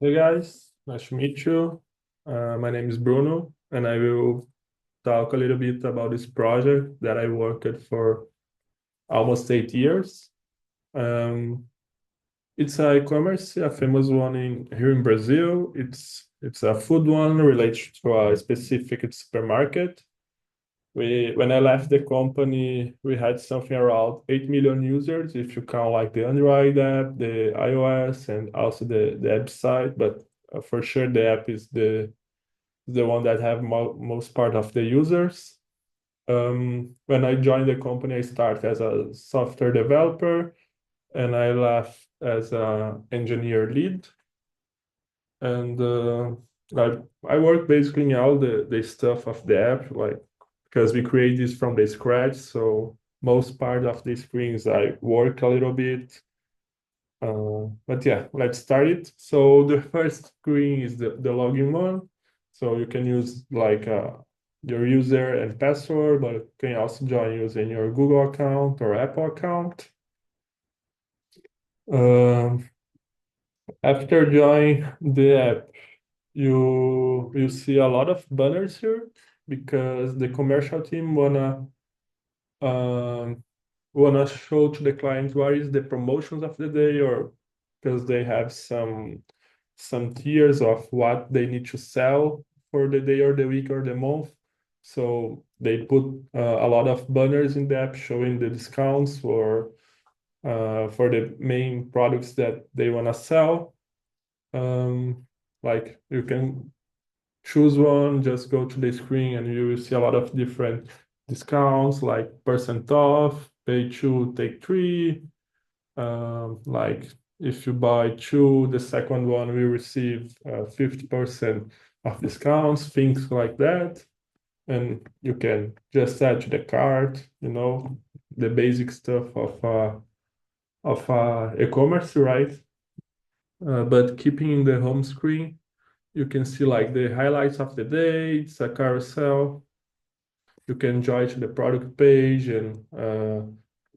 Hey guys, nice to meet you. My name is Bruno, and I will talk a little bit about this project that I worked for almost 8 years. Um, it's a e-commerce, a famous one here in Brazil. It's a food one related to a specific supermarket. When I left the company, we had something around 8 million users if you count like the Android app, the iOS, and also the website. But for sure, the app is the one that have most part of the users. When I joined the company, I started as a software developer, and I left as a engineer lead. And I work basically in all the stuff of the app, like because we create this from the scratch. So most part of the screens I work a little bit. But yeah, let's start it. So the first screen is the login one. So you can use like your user and password, but you can also join using your Google account or Apple account. Um, After joining the app, you see a lot of banners here because the commercial team um, wanna show to the client what is the promotions of the day, or because they have some tiers of what they need to sell for the day or the week or the month. So they put a lot of banners in the app showing the discounts for the main products that they wanna sell. Um, like you can choose one, just go to the screen and you will see a lot of different discounts like percent off, pay two, take three. Like if you buy two, the second one will receive 50% of discounts, things like that. And you can just add to the cart, the basic stuff of e-commerce, right? But keeping in the home screen, you can see like the highlights of the day. It's a carousel. You can join to the product page and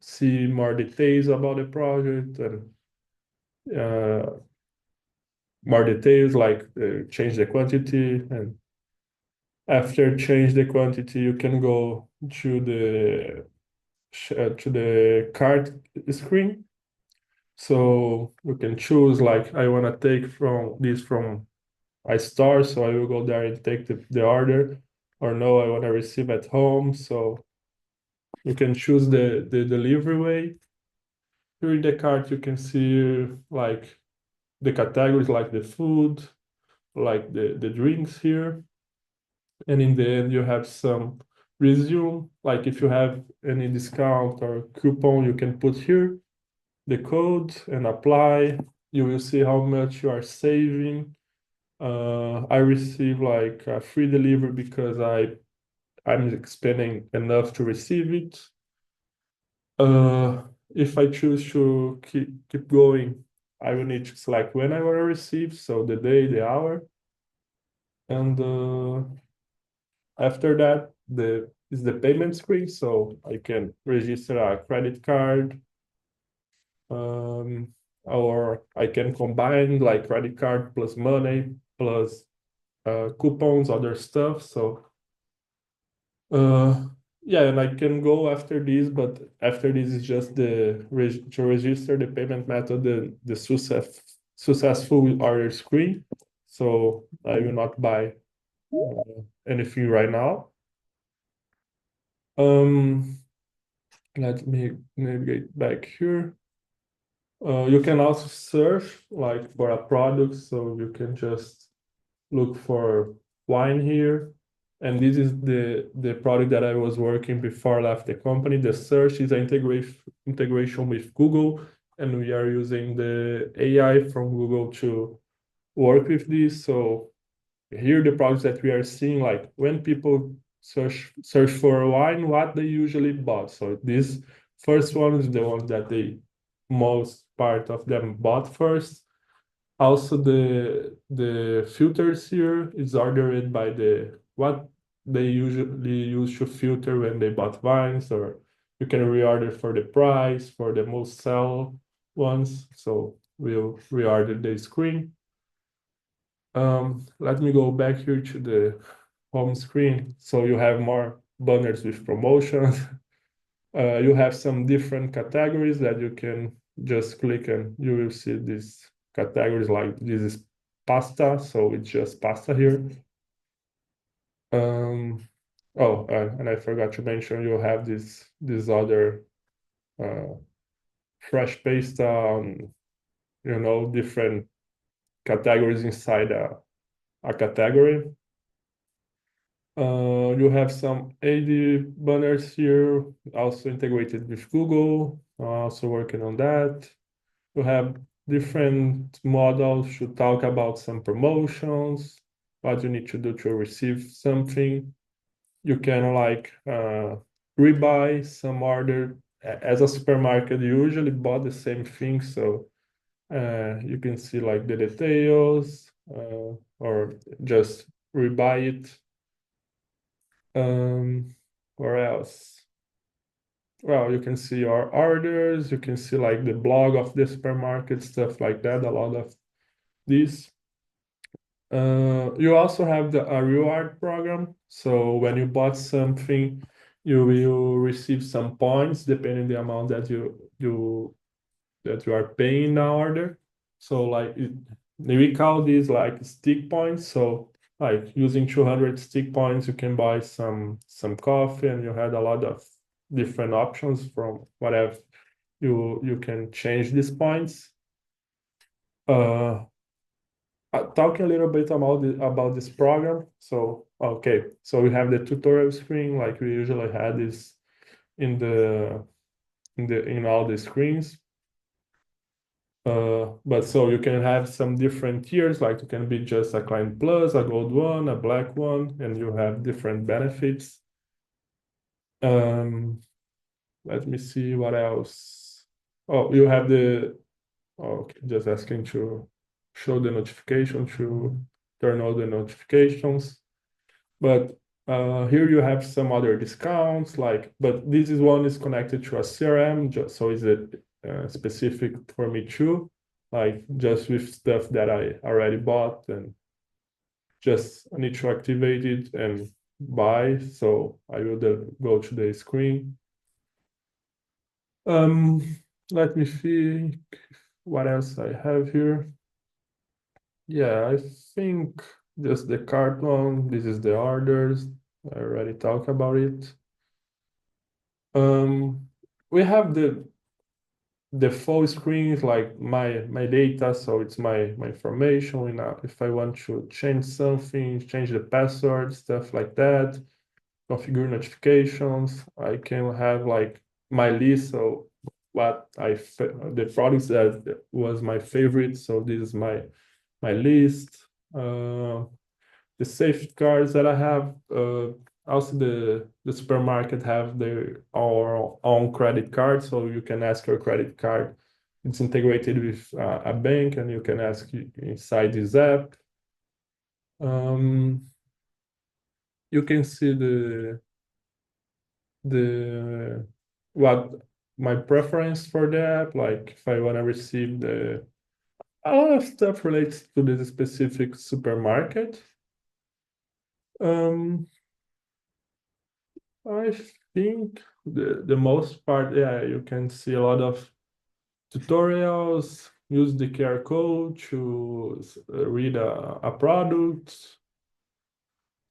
see more details about the project and uh, more details like change the quantity. And after change the quantity, you can go to the cart screen. So you can choose like I want to take from a store, so I will go there and take the order, or no, I want to receive at home. So you can choose the delivery way. Here in the cart, you can see like the categories like the food, like the drinks here. And in the end, you have some resume. Like if you have any discount or coupon, you can put here the code and apply. You will see how much you are saving. I receive like a free delivery because I'm spending enough to receive it. If I choose to keep going, I will need to select when I want to receive, so the day, the hour, and after that, the is the payment screen, so I can register a credit card, um, or I can combine like credit card plus money plus coupons, other stuff. So Uh, yeah, and I can go after this, but after this is just to register the payment method, the successful order screen. So I will not buy anything right now. Um, Let me navigate back here. You can also search like for a product, so you can just look for wine here. And this is the product that I was working before I left the company. The search is an integration with Google, and we are using the AI from Google to work with this. So here the products that we are seeing, like when people search for wine, what they usually bought. So this first one is the one that they most part of them bought first. Also, the filters here is ordered by the what they usually use to filter when they bought wines, or you can reorder for the price for the most sell ones. So we'll reorder the screen. Let me go back here to the home screen. So you have more banners with promotions. You have some different categories that you can just click and you will see these categories, like this is pasta, so it's just pasta here. Oh, and I forgot to mention you have this other uh, fresh pasta, different categories inside a category. You have some AD banners here, also integrated with Google, also working on that. You have different models to talk about some promotions, what you need to do to receive something. You can rebuy some order. As a supermarket, you usually bought the same thing, so you can see like the details or just rebuy it. Where else? Well, you can see your orders, you can see like the blog of the supermarket, stuff like that, a lot of this. You also have a reward program. So when you bought something, you will receive some points depending the amount that you are paying the order. So we call these like stick points. So like using 200 stick points, you can buy some coffee, and you had a lot of different options from whatever you can change these points. Uh, Talking a little bit about this program. So okay, so we have the tutorial screen like we usually had this in the in all the screens. But so you can have some different tiers, like you can be just a client plus, a gold one, a black one, and you have different benefits. Um, Let me see what else. Oh, you have okay, just asking to show the notification to turn all the notifications. But here you have some other discounts, but this is one is connected to a CRM, just so is it specific for me too, like just with stuff that I already bought and just need to activate it and buy. So I will go to the screen. Um, Let me see what else I have here. Yeah, I think just the cart one. This is the orders. I already talked about it. Um, we have the full screen is like my data, so it's my information. If I want to change something, change the password, stuff like that, configure notifications, I can have like my list. So the products that was my favorite. So this is my list. The safeguards that I have. Also, the supermarket have their our own credit card, so you can ask your credit card. It's integrated with a bank, and you can ask inside this app. Um, you can see the what my preference for the app. Like if I want to receive a lot of stuff relates to this specific supermarket. Um, I think the most part, yeah, you can see a lot of tutorials, use the QR code to read a product.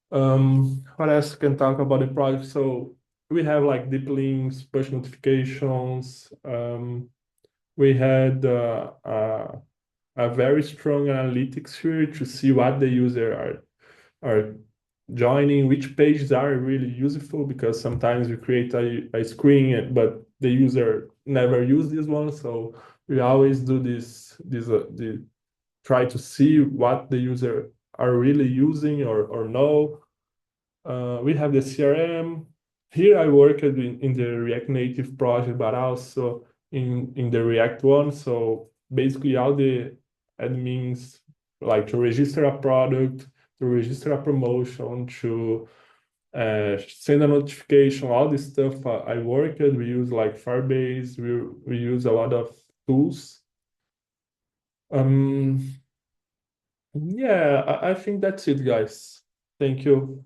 What else can talk about the product? So we have like deep links, push notifications. We had a very strong analytics here to see what the user are joining, which pages are really useful, because sometimes you create a screen but the user never use this one. So we always do try to see what the user are really using or no. We have the CRM. Here I worked in the React Native project, but also in the React one. So basically all the admins like to register a product, to register a promotion, to send a notification, all this stuff I worked. We use like Firebase, we use a lot of tools. Um, Yeah, I think that's it, guys. Thank you.